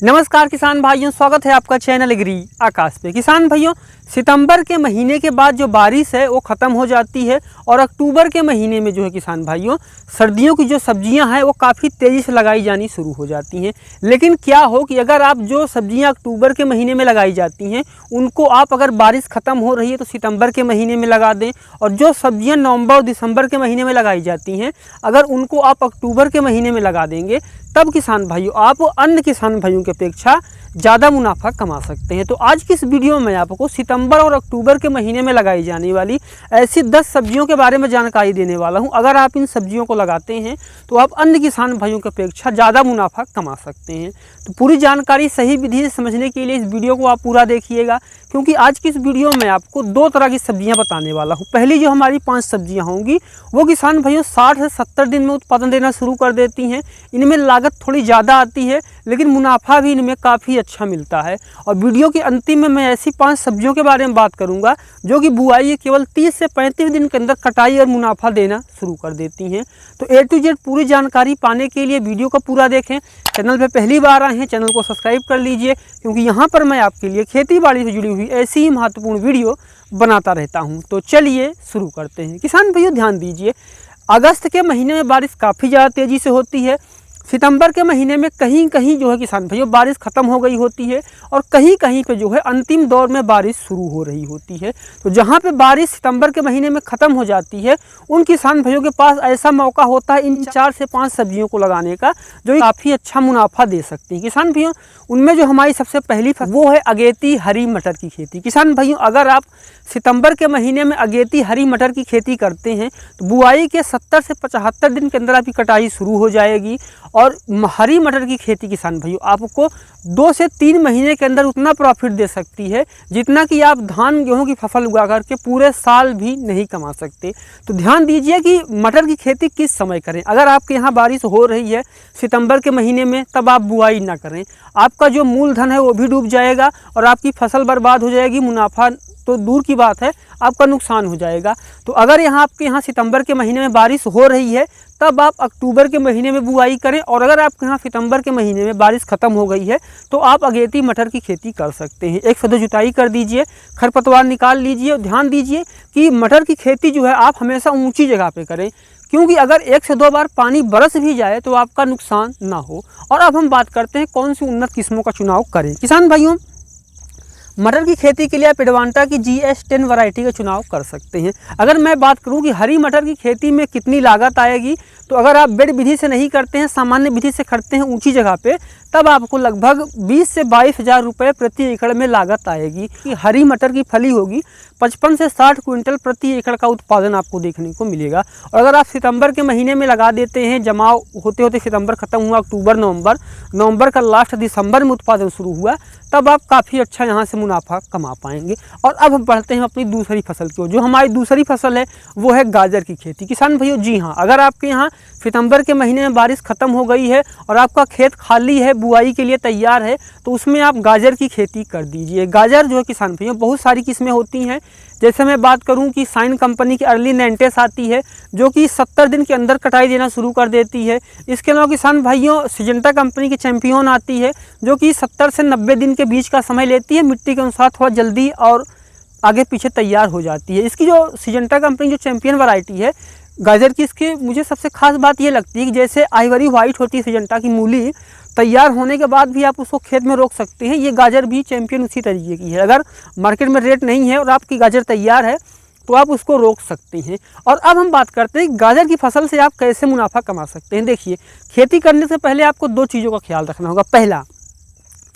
नमस्कार किसान भाइयों, स्वागत है आपका चैनल एग्री आकाश पे। किसान भाइयों, सितंबर के महीने के बाद जो बारिश है वो ख़त्म हो जाती है और अक्टूबर के महीने में जो है किसान भाइयों सर्दियों की जो सब्जियां हैं वो काफ़ी तेज़ी से लगाई जानी शुरू हो जाती हैं। लेकिन क्या हो कि अगर आप जो सब्जियां अक्टूबर के महीने में लगाई जाती हैं उनको आप अगर बारिश ख़त्म हो रही है तो सितंबर के महीने में लगा दें, और जो सब्जियाँ नवंबर और दिसंबर के महीने में लगाई जाती हैं अगर उनको आप अक्टूबर के महीने में लगा देंगे तब किसान भाइयों आप अन्य किसान भाइयों की अपेक्षा ज़्यादा मुनाफा कमा सकते हैं। तो आज की इस वीडियो में मैं आपको सितंबर और अक्टूबर के महीने में लगाई जाने वाली ऐसी 10 सब्जियों के बारे में जानकारी देने वाला हूं। अगर आप इन सब्जियों को लगाते हैं तो आप अन्य किसान भाइयों की अपेक्षा ज़्यादा मुनाफा कमा सकते हैं। तो पूरी जानकारी सही विधि से समझने के लिए इस वीडियो को आप पूरा देखिएगा, क्योंकि आज की इस वीडियो में आपको 2 तरह की सब्जियाँ बताने वाला हूँ। पहली जो हमारी 5 सब्जियाँ होंगी वो किसान भाइयों 60 से 70 दिन में उत्पादन देना शुरू कर देती हैं। इनमें लागत थोड़ी ज़्यादा आती है लेकिन मुनाफा भी इनमें काफ़ी अच्छा मिलता है। और वीडियो के अंतिम में मैं ऐसी 5 सब्जियों के बारे में बात करूंगा जो कि बुआई केवल 30 से 35 दिन के अंदर कटाई और मुनाफा देना शुरू कर देती हैं। तो A to Z पूरी जानकारी पाने के लिए वीडियो को पूरा देखें। चैनल पर पहली बार आए हैं चैनल को सब्सक्राइब कर लीजिए, क्योंकि यहाँ पर मैं आपके लिए खेती बाड़ी से जुड़ी हुई ऐसी ही महत्वपूर्ण वीडियो बनाता रहता हूँ। तो चलिए शुरू करते हैं। किसान भाइयों ध्यान दीजिए, अगस्त के महीने में बारिश काफ़ी ज़्यादा तेज़ी से होती है। सितंबर के महीने में कहीं कहीं जो है किसान भाइयों बारिश ख़त्म हो गई होती है और कहीं कहीं पे जो है अंतिम दौर में बारिश शुरू हो रही होती है। तो जहाँ पे बारिश सितंबर के महीने में ख़त्म हो जाती है उन किसान भाइयों के पास ऐसा मौका होता है इन 4 से 5 सब्जियों को लगाने का जो काफ़ी अच्छा मुनाफा दे सकती है। किसान भाइयों उनमें जो हमारी सबसे पहली वो है अगेती हरी मटर की खेती। किसान भाइयों अगर आप सितंबर के महीने में अगेती हरी मटर की खेती करते हैं तो बुआई के 70 से 75 दिन के अंदर आपकी कटाई शुरू हो जाएगी। और हरी मटर की खेती किसान भाइयों आपको 2 से 3 महीने के अंदर उतना प्रॉफिट दे सकती है जितना कि आप धान गेहूं की फसल उगा करके पूरे साल भी नहीं कमा सकते। तो ध्यान दीजिए कि मटर की खेती किस समय करें। अगर आपके यहाँ बारिश हो रही है सितंबर के महीने में तब आप बुआई ना करें, आपका जो मूलधन है वो भी डूब जाएगा और आपकी फसल बर्बाद हो जाएगी, मुनाफा तो दूर की बात है आपका नुकसान हो जाएगा। तो अगर आपके यहाँ सितंबर के महीने में बारिश हो रही है तब आप अक्टूबर के महीने में बुआई करें, और अगर आपके यहाँ सितंबर के महीने में बारिश ख़त्म हो गई है तो आप अगेती मटर की खेती कर सकते हैं। एक सदो जुताई कर दीजिए, खरपतवार निकाल लीजिए। और ध्यान दीजिए कि मटर की खेती जो है आप हमेशा ऊंची जगह पे करें, क्योंकि अगर 1 से 2 बार पानी बरस भी जाए तो आपका नुकसान ना हो। और अब हम बात करते हैं कौन सी उन्नत किस्मों का चुनाव करें। किसान भाइयों मटर की खेती के लिए आप एडवांटा की GS10 वैरायटी का चुनाव कर सकते हैं। अगर मैं बात करूं कि हरी मटर की खेती में कितनी लागत आएगी, तो अगर आप बेड विधि से नहीं करते हैं, सामान्य विधि से करते हैं ऊंची जगह पे, तब आपको लगभग 20 से 22 हज़ार रुपये प्रति एकड़ में लागत आएगी। कि हरी मटर की फली होगी 55 से 60 क्विंटल प्रति एकड़ का उत्पादन आपको देखने को मिलेगा। और अगर आप सितंबर के महीने में लगा देते हैं, जमाव होते होते सितंबर खत्म हुआ, अक्टूबर नवंबर का लास्ट दिसंबर में उत्पादन शुरू हुआ, तब आप काफ़ी अच्छा यहाँ से मुनाफा कमा पाएंगे। और अब हम बढ़ते हैं अपनी दूसरी फसल की ओर। जो हमारी दूसरी फसल है वो है गाजर की खेती। किसान भाइयों जी हाँ, अगर आपके यहाँ सितंबर के महीने में बारिश ख़त्म हो गई है और आपका खेत खाली है, बुआई के लिए तैयार है, तो उसमें आप गाजर की खेती कर दीजिए। गाजर जो है किसान भाइयों बहुत सारी किस्में होती हैं। जैसे मैं बात करूं कि साइन कंपनी की अर्ली नेंटेस आती है जो कि 70 दिन के अंदर कटाई देना शुरू कर देती है। इसके अलावा किसान भाइयों सिजेंटा कंपनी की चैंपियन आती है जो कि 70 से 90 दिन के बीच का समय लेती है, मिट्टी के अनुसार थोड़ा जल्दी और आगे पीछे तैयार हो जाती है। इसकी जो सिजेंटा कंपनी जो चैंपियन वैरायटी है गाजर की, इसकी मुझे सबसे खास बात ये लगती है कि जैसे आइवरी वाइट होती है सिजेंटा की मूली, तैयार होने के बाद भी आप उसको खेत में रोक सकते हैं। ये गाजर भी चैंपियन उसी तरीके की है। अगर मार्केट में रेट नहीं है और आपकी गाजर तैयार है तो आप उसको रोक सकते हैं। और अब हम बात करते हैं गाजर की फसल से आप कैसे मुनाफा कमा सकते हैं। देखिए, खेती करने से पहले आपको 2 चीज़ों का ख्याल रखना होगा। पहला,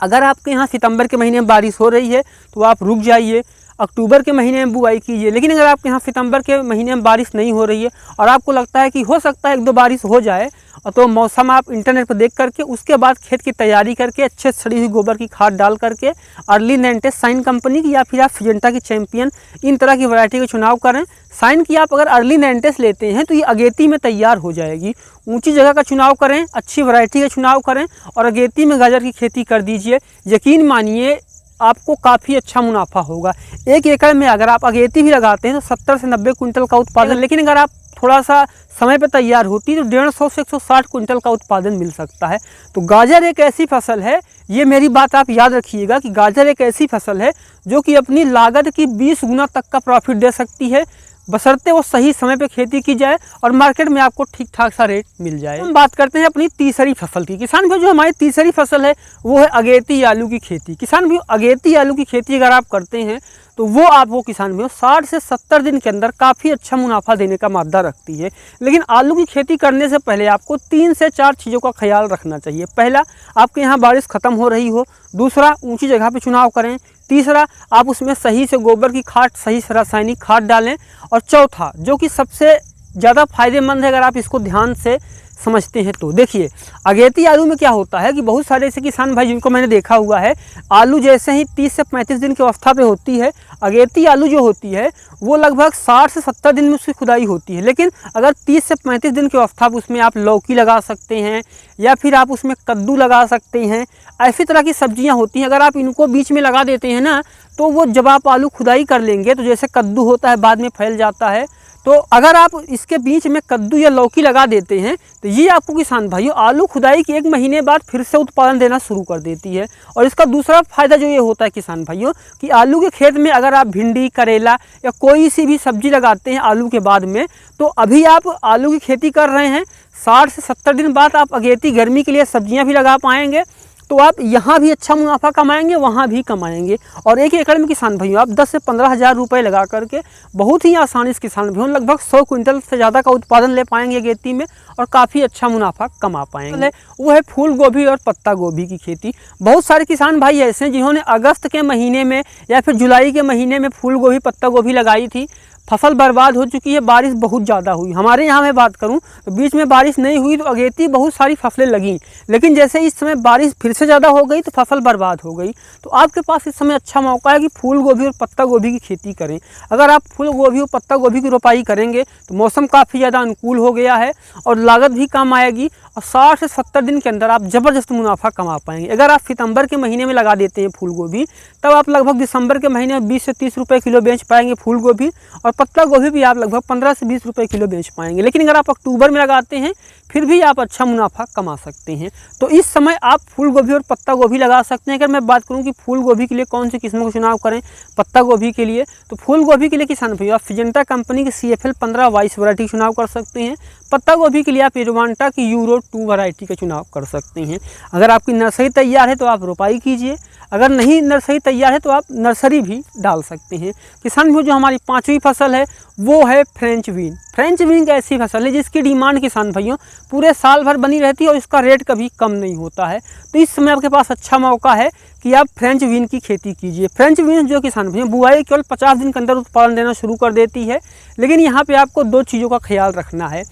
अगर आपके यहाँ सितंबर के महीने में बारिश हो रही है तो आप रुक जाइए, अक्टूबर के महीने में बुआई कीजिए। लेकिन अगर आपके यहाँ सितंबर के महीने में बारिश नहीं हो रही है और आपको लगता है कि हो सकता है 1-2 बारिश हो जाए, तो मौसम आप इंटरनेट पर देख करके उसके बाद खेत की तैयारी करके अच्छे से सड़ी हुई गोबर की खाद डाल करके अर्ली नेंटेस साइन कंपनी की या फिर आप सिजेंटा की चैंपियन, इन तरह की वैरायटी का चुनाव करें। साइन की आप अगर अर्ली नेंटेस लेते हैं तो ये अगेती में तैयार हो जाएगी। ऊंची जगह का चुनाव करें, अच्छी वैरायटी का चुनाव करें और अगेती में गाजर की खेती कर दीजिए। यकीन मानिए आपको काफ़ी अच्छा मुनाफा होगा। 1 एकड़ में अगर आप अगेती भी लगाते हैं तो 70 से 90 क्विंटल का उत्पादन, लेकिन अगर आप थोड़ा सा समय पर तैयार होती है तो 150 से 160 क्विंटल का उत्पादन मिल सकता है। तो गाजर एक ऐसी फसल है ये मेरी बात आप याद रखिएगा कि गाजर एक ऐसी फसल है जो कि अपनी लागत की 20 गुना तक का प्रॉफिट दे सकती है, बशर्ते वो सही समय पे खेती की जाए और मार्केट में आपको ठीक ठाक सा रेट मिल जाए। हम बात करते हैं अपनी तीसरी फसल की। किसान भाई, जो हमारी तीसरी फसल है वो है अगेती आलू की खेती। किसान भाई, अगेती आलू की खेती अगर आप करते हैं तो वो आपको किसान भाई 60 से 70 दिन के अंदर काफ़ी अच्छा मुनाफा देने का मादा रखती है। लेकिन आलू की खेती करने से पहले आपको 3 से 4 चीज़ों का ख्याल रखना चाहिए। पहला, आपके यहाँ बारिश ख़त्म हो रही हो। दूसरा, ऊंची जगह पे चुनाव करें। तीसरा, आप उसमें सही से गोबर की खाद, सही से रासायनिक खाद डालें। और चौथा, जो कि सबसे ज़्यादा फायदेमंद है अगर आप इसको ध्यान से समझते हैं तो देखिए, अगेती आलू में क्या होता है कि बहुत सारे ऐसे किसान भाई जिनको मैंने देखा हुआ है, आलू जैसे ही 30 से 35 दिन की अवस्था पे होती है, अगेती आलू जो होती है वो लगभग 60 से 70 दिन में उसकी खुदाई होती है। लेकिन अगर 30 से 35 दिन की अवस्था पर उसमें आप लौकी लगा सकते हैं या फिर आप उसमें कद्दू लगा सकते हैं, ऐसी तरह की सब्जियां होती हैं। अगर आप इनको बीच में लगा देते हैं ना, तो वो जब आप आलू खुदाई कर लेंगे तो जैसे कद्दू होता है बाद में फैल जाता है, तो अगर आप इसके बीच में कद्दू या लौकी लगा देते हैं तो ये आपको किसान भाइयों आलू खुदाई के 1 महीने बाद फिर से उत्पादन देना शुरू कर देती है। और इसका दूसरा फायदा जो ये होता है किसान भाइयों कि आलू के खेत में अगर आप भिंडी, करेला या कोई सी भी सब्जी लगाते हैं आलू के बाद में, तो अभी आप आलू की खेती कर रहे हैं, 60 से 70 दिन बाद आप अगेती गर्मी के लिए सब्जियां भी लगा पाएंगे, तो आप यहाँ भी अच्छा मुनाफा कमाएंगे, वहाँ भी कमाएंगे। और 1 एकड़ में किसान भाइयों आप 10 से 15 हज़ार रुपये लगा करके बहुत ही आसानी से किसान भाइयों लगभग 100 क्विंटल से ज़्यादा का उत्पादन ले पाएंगे अगेती में और काफ़ी अच्छा मुनाफा कमा पाएंगे। वो है फूल गोभी और पत्ता गोभी की खेती। बहुत सारे किसान भाई ऐसे हैं जिन्होंने अगस्त के महीने में या फिर जुलाई के महीने में फूल गोभी, पत्ता गोभी लगाई थी, फसल बर्बाद हो चुकी है, बारिश बहुत ज़्यादा हुई। हमारे यहाँ मैं बात करूँ तो बीच में बारिश नहीं हुई तो अगेती बहुत सारी फसलें लगीं, लेकिन जैसे इस समय बारिश फिर से ज़्यादा हो गई तो फसल बर्बाद हो गई। तो आपके पास इस समय अच्छा मौका है कि फूल गोभी और पत्ता गोभी की खेती करें। अगर आप फूल गोभी और पत्ता गोभी की रोपाई करेंगे तो मौसम काफ़ी ज़्यादा अनुकूल हो गया है और लागत भी कम आएगी और 60 से 70 दिन के अंदर आप ज़बरदस्त मुनाफा कमा पाएंगे। अगर आप सितंबर के महीने में लगा देते हैं फूल गोभी, तब आप लगभग दिसंबर के महीने में 20 से 30 रुपये किलो बेच पाएंगे फूल गोभी, और पत्ता गोभी भी आप लगभग 15 से 20 रुपये किलो बेच पाएंगे। लेकिन अगर आप अक्टूबर में लगाते हैं फिर भी आप अच्छा मुनाफा कमा सकते हैं। तो इस समय आप फूल गोभी और पत्ता गोभी लगा सकते हैं। अगर मैं बात करूं कि फूल गोभी के लिए कौन सी किस्मों का चुनाव करें, पत्ता गोभी के लिए, तो फूल गोभी के लिए किसान भाई आप सिजेंटा कंपनी की CFL 15 22 वैरायटी चुनाव कर सकते हैं। पत्ता गोभी के लिए आप एडवांटा की यूरो 2 वैरायटी का चुनाव कर सकते हैं। अगर आपकी नर्सरी तैयार है तो आप रोपाई कीजिए, अगर नहीं नर्सरी तैयार है तो आप नर्सरी भी डाल सकते हैं। किसान भाई जो हमारी 5वीं फसल है वो है फ्रेंच बीन। फ्रेंच बीन एक ऐसी फसल है जिसकी डिमांड किसान भाइयों पूरे साल भर बनी रहती है और इसका रेट कभी कम नहीं होता है। तो इस समय आपके पास अच्छा मौका है कि आप फ्रेंच बीन की खेती कीजिए। फ्रेंच बीन जो किसान भाइयों बुआई केवल 50 दिन के अंदर उत्पादन देना शुरू कर देती है, लेकिन यहाँ पे आपको 2 चीज़ों का ख्याल रखना है।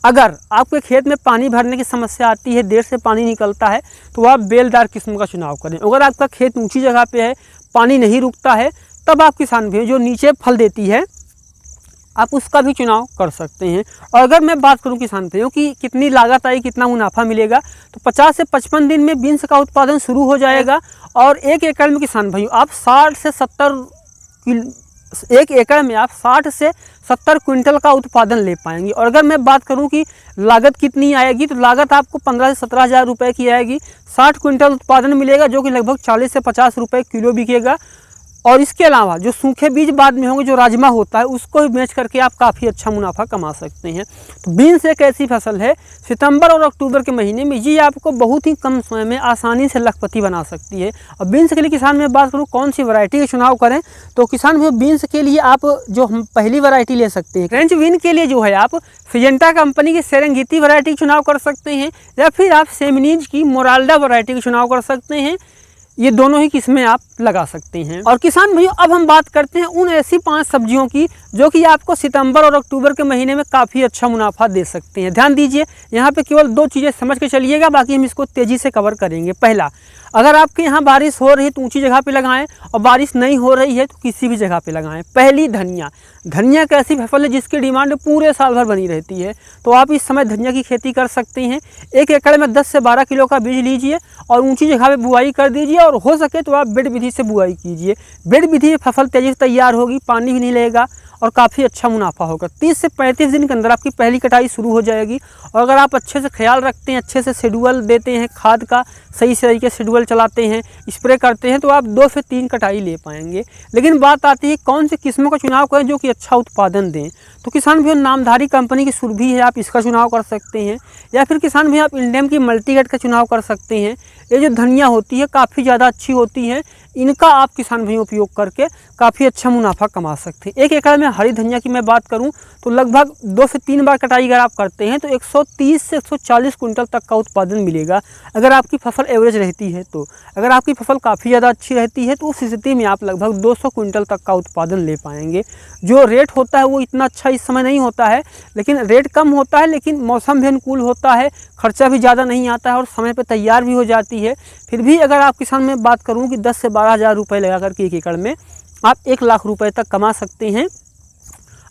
अगर आपके खेत में पानी भरने की समस्या आती है, देर से पानी निकलता है, तो आप बेलदार किस्म का चुनाव करें। अगर आपका खेत ऊंची जगह पे है, पानी नहीं रुकता है, तब आप किसान भाइयों जो नीचे फल देती है आप उसका भी चुनाव कर सकते हैं। और अगर मैं बात करूं किसान भाइयों कि कितनी लागत आई, कितना मुनाफा मिलेगा, तो 50 से 55 दिन में बीन्स का उत्पादन शुरू हो जाएगा और 1 एकड़ में किसान भाइयों आप 60 से 70 क्विंटल का उत्पादन ले पाएंगे। और अगर मैं बात करूं कि लागत कितनी आएगी, तो लागत आपको 15 से 17 हज़ार रुपये की आएगी। 60 क्विंटल उत्पादन मिलेगा जो कि लगभग 40 से 50 रुपये किलो बिकेगा। और इसके अलावा जो सूखे बीज बाद में होंगे, जो राजमा होता है, उसको भी बेच करके आप काफ़ी अच्छा मुनाफा कमा सकते हैं। तो बीन्स एक ऐसी फसल है सितंबर और अक्टूबर के महीने में ये आपको बहुत ही कम समय में आसानी से लखपति बना सकती है। और बीन्स के लिए किसान में बात करूँ कौन सी वैरायटी का चुनाव करें, तो किसान भाई बीन्स के लिए आप जो हम पहली वैरायटी ले सकते हैं। फ्रेंच बीन के लिए जो है आप सिजेंटा कंपनी की सेरेंगेती वैरायटी का चुनाव कर सकते हैं या फिर आप सेमिनीज की मोराल्डा वैरायटी का चुनाव कर सकते हैं। ये दोनों ही किस्में आप लगा सकते हैं। और किसान भाइयों अब हम बात करते हैं उन ऐसी 5 सब्जियों की जो कि आपको सितंबर और अक्टूबर के महीने में काफ़ी अच्छा मुनाफा दे सकते हैं। ध्यान दीजिए, यहाँ पे केवल 2 चीज़ें समझ के चलिएगा, बाकी हम इसको तेज़ी से कवर करेंगे। पहला, अगर आपके यहाँ बारिश हो रही है तो ऊंची जगह पे लगाएं और बारिश नहीं हो रही है तो किसी भी जगह पे लगाएं। पहली, धनिया। धनिया एक ऐसी फसल है जिसकी डिमांड पूरे साल भर बनी रहती है, तो आप इस समय धनिया की खेती कर सकते हैं। 1 एकड़ में 10 से 12 किलो का बीज लीजिए और ऊंची जगह पे बुआई कर दीजिए, और हो सके तो आप बेड विधि से बुआई कीजिए। बेड विधि में फसल तेजी से तैयार होगी, पानी भी नहीं लगेगा और काफ़ी अच्छा मुनाफा होगा। 30 से 35 दिन के अंदर आपकी पहली कटाई शुरू हो जाएगी। और अगर आप अच्छे से ख्याल रखते हैं, अच्छे से शेड्यूल देते हैं, खाद का सही तरीके से शेड्यूल चलाते हैं, स्प्रे करते हैं, तो आप 2 से 3 कटाई ले पाएंगे। लेकिन बात आती है कौन सी किस्मों का चुनाव करें जो कि अच्छा उत्पादन दें। तो किसान भैया नामधारी कंपनी की सुरभि है, आप इसका चुनाव कर सकते हैं। या फिर किसान भैया आप इंडियम की मल्टीगेट का चुनाव कर सकते हैं। ये जो धनिया होती है काफ़ी ज़्यादा अच्छी होती है, इनका आप किसान भैया उपयोग करके काफ़ी अच्छा मुनाफा कमा सकते हैं। 1 एकड़ में हरी धनिया की मैं बात करूं तो लगभग 2 से 3 बार कटाई अगर आप करते हैं तो 130 से 140 कुंटल तक का उत्पादन मिलेगा, अगर आपकी फसल एवरेज रहती है तो। अगर आपकी फसल काफ़ी ज़्यादा अच्छी रहती है तो उस स्थिति में आप लगभग 200 कुंटल तक का उत्पादन ले पाएंगे। जो रेट होता है वो इतना अच्छा इस समय नहीं होता है, लेकिन रेट कम होता है, लेकिन मौसम भी अनुकूल होता है, खर्चा भी ज़्यादा नहीं आता है और समय पर तैयार भी हो जाती है। फिर भी अगर आप किसान में बात करूँ कि 10 से 12 हज़ार रुपये लगा करके 1 एकड़ में आप 1 लाख रुपए तक कमा सकते हैं,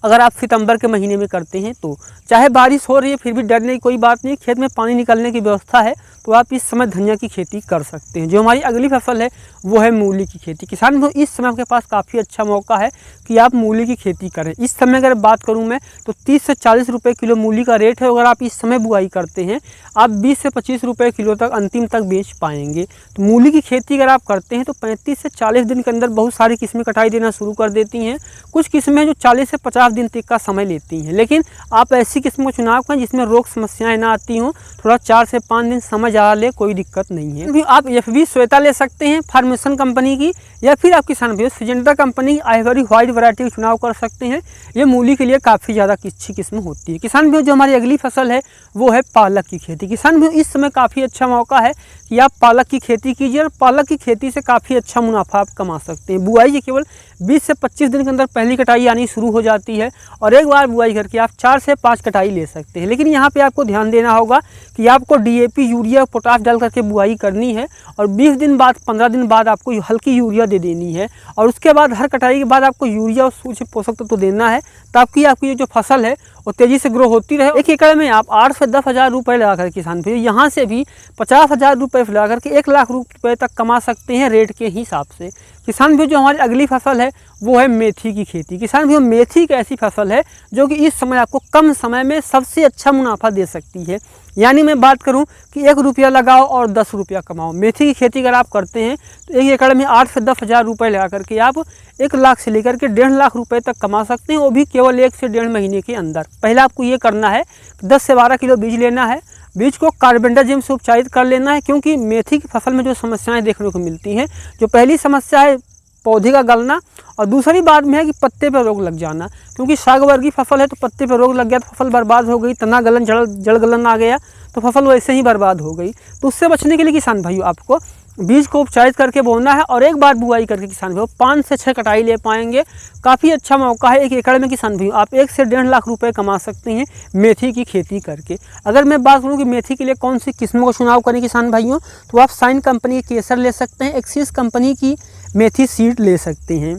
अगर आप सितंबर के महीने में करते हैं तो। चाहे बारिश हो रही है फिर भी डरने की कोई बात नहीं, खेत में पानी निकलने की व्यवस्था है तो आप इस समय धनिया की खेती कर सकते हैं। जो हमारी अगली फसल है वो है मूली की खेती। किसान को इस समय आपके पास काफ़ी अच्छा मौका है कि आप मूली की खेती करें। इस समय अगर बात करूं मैं तो 30 से 40 रुपये किलो मूली का रेट है। अगर आप इस समय बुआई करते हैं आप 20 से 25 रुपये किलो तक अंतिम तक बेच पाएंगे। तो मूली की खेती अगर आप करते हैं तो 35 से 40 दिन के अंदर बहुत सारी किस्में कटाई देना शुरू कर देती हैं। कुछ किस्में जो 40 से 50 दिन तक का समय लेती हैं, लेकिन आप ऐसी किस्म का चुनाव करें जिसमें रोग समस्याएं ना आती हों। थोड़ा 4 से 5 दिन समय ज़्यादा ले, कोई दिक्कत नहीं है। आप FB श्वेता ले सकते हैं फार्मेशन कंपनी की, या फिर आप किसान भैया सिजेंटा कंपनी की आइवरी व्हाइट वैरायटी का चुनाव कर सकते हैं। ये मूली के लिए काफ़ी ज़्यादा अच्छी किस्म होती है। किसान भैया जो हमारी अगली फसल है वो है पालक की खेती। किसान भैया इस समय काफ़ी अच्छा मौका है कि आप पालक की खेती कीजिए और पालक की खेती से काफ़ी अच्छा मुनाफा आप कमा सकते हैं। बुआई के केवल 20 से 25 दिन के अंदर पहली कटाई आनी शुरू हो जाती है और एक बार बुआई करके आप 4 से 5 कटाई ले सकते हैं। लेकिन यहाँ पे आपको ध्यान देना होगा कि आपको DAP यूरिया पोटाश डाल करके बुआई करनी है और 20 दिन बाद 15 दिन बाद आपको हल्की यूरिया दे देनी है और उसके बाद हर कटाई के बाद आपको यूरिया और सूक्ष्म पोषक तत्व देना है ताकि आपकी जो फसल है वो तेज़ी से ग्रो होती रहे। 1 एकड़ में आप 8 से 10 हज़ार रुपये लगाकर किसान भैया यहाँ से भी 50 हज़ार रुपये लगा करके 1 लाख रुपये तक कमा सकते हैं रेट के हिसाब से। किसान भैया जो हमारी अगली फसल है वो है मेथी की खेती। किसान भैया मेथी एक ऐसी फसल है जो कि इस समय आपको कम समय में सबसे अच्छा मुनाफा दे सकती है। यानी मैं बात करूं कि 1 रुपया लगाओ और 10 रुपया कमाओ। मेथी की खेती अगर आप करते हैं तो 1 एकड़ में 8 से 10 हज़ार रुपये लगा करके आप 1 लाख से लेकर के 1.5 लाख रुपए तक कमा सकते हैं, वो भी केवल 1 से 1.5 महीने के अंदर। पहले आपको ये करना है 10 से 12 किलो बीज लेना है, बीज को कार्बेंडाजिम से उपचारित कर लेना है, क्योंकि मेथी की फसल में जो समस्याएं देखने को मिलती हैं, जो पहली समस्या है पौधे का गलना और दूसरी बात में है कि पत्ते पर रोग लग जाना। क्योंकि साग वर्गीय फसल है तो पत्ते पर रोग लग गया तो फसल बर्बाद हो गई, तना गलन जड़ गलन आ गया तो फसल वैसे ही बर्बाद हो गई। तो उससे बचने के लिए किसान भाइयों आपको बीज को उपचारित करके बोना है और एक बार बुआई करके किसान भाइयों 5 से 6 कटाई ले पाएंगे। काफ़ी अच्छा मौका है। 1 एकड़ में किसान भाइयों आप 1 से 1.5 लाख रुपए कमा सकते हैं मेथी की खेती करके। अगर मैं बात करूं कि मेथी के लिए कौन सी किस्मों का चुनाव करें किसान भाइयों, तो आप साइन कंपनी की केसर ले सकते हैं, एक्सिस कंपनी की मेथी सीड ले सकते हैं।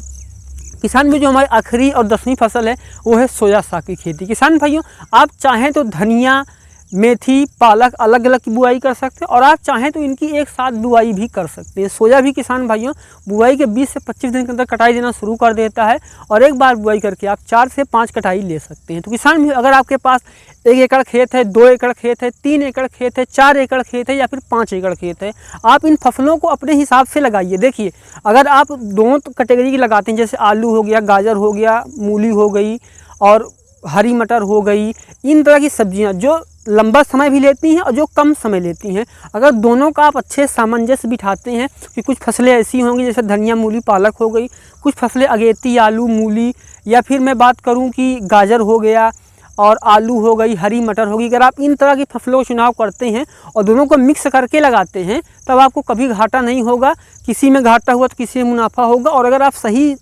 किसान में जो हमारी आखिरी और 10वीं फसल है वो है सोया साग की खेती। किसान भाइयों आप चाहें तो धनिया, मेथी, पालक अलग अलग की बुआई कर सकते हैं और आप चाहें तो इनकी एक साथ बुआई भी कर सकते हैं। सोया भी किसान भाइयों बुआई के 20 से 25 दिन के अंदर कटाई देना शुरू कर देता है और एक बार बुआई करके आप 4 से 5 कटाई ले सकते हैं। तो किसान भी अगर आपके पास 1 एकड़ खेत है, 2 एकड़ खेत है, 3 एकड़ खेत है, 4 एकड़ खेत है या फिर 5 एकड़ खेत है, आप इन फसलों को अपने हिसाब से लगाइए। देखिए अगर आप दोनों कैटेगरी की लगाते हैं, जैसे आलू हो गया, गाजर हो गया, मूली हो गई और हरी मटर हो गई, इन तरह की सब्जियां जो लंबा समय भी लेती हैं और जो कम समय लेती हैं, अगर दोनों का आप अच्छे सामंजस्य बिठाते हैं कि कुछ फसलें ऐसी होंगी जैसे धनिया, मूली, पालक हो गई, कुछ फसलें अगेती, आलू, मूली, या फिर मैं बात करूं कि गाजर हो गया और आलू हो गई, हरी मटर होगी, अगर आप इन तरह की फसलों का चुनाव करते हैं और दोनों को मिक्स करके लगाते हैं तब आपको कभी घाटा नहीं होगा। किसी में घाटा हुआ तो किसी में मुनाफा होगा। और अगर आप सही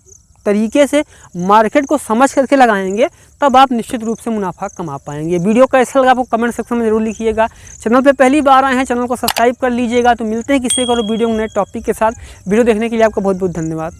तरीके से मार्केट को समझ करके लगाएंगे तब आप निश्चित रूप से मुनाफा कमा पाएंगे। वीडियो कैसा लगा आपको कमेंट सेक्शन में जरूर लिखिएगा। चैनल पे पहली बार आए हैं चैनल को सब्सक्राइब कर लीजिएगा। तो मिलते हैं किसी और वीडियो नए टॉपिक के साथ। वीडियो देखने के लिए आपका बहुत बहुत धन्यवाद।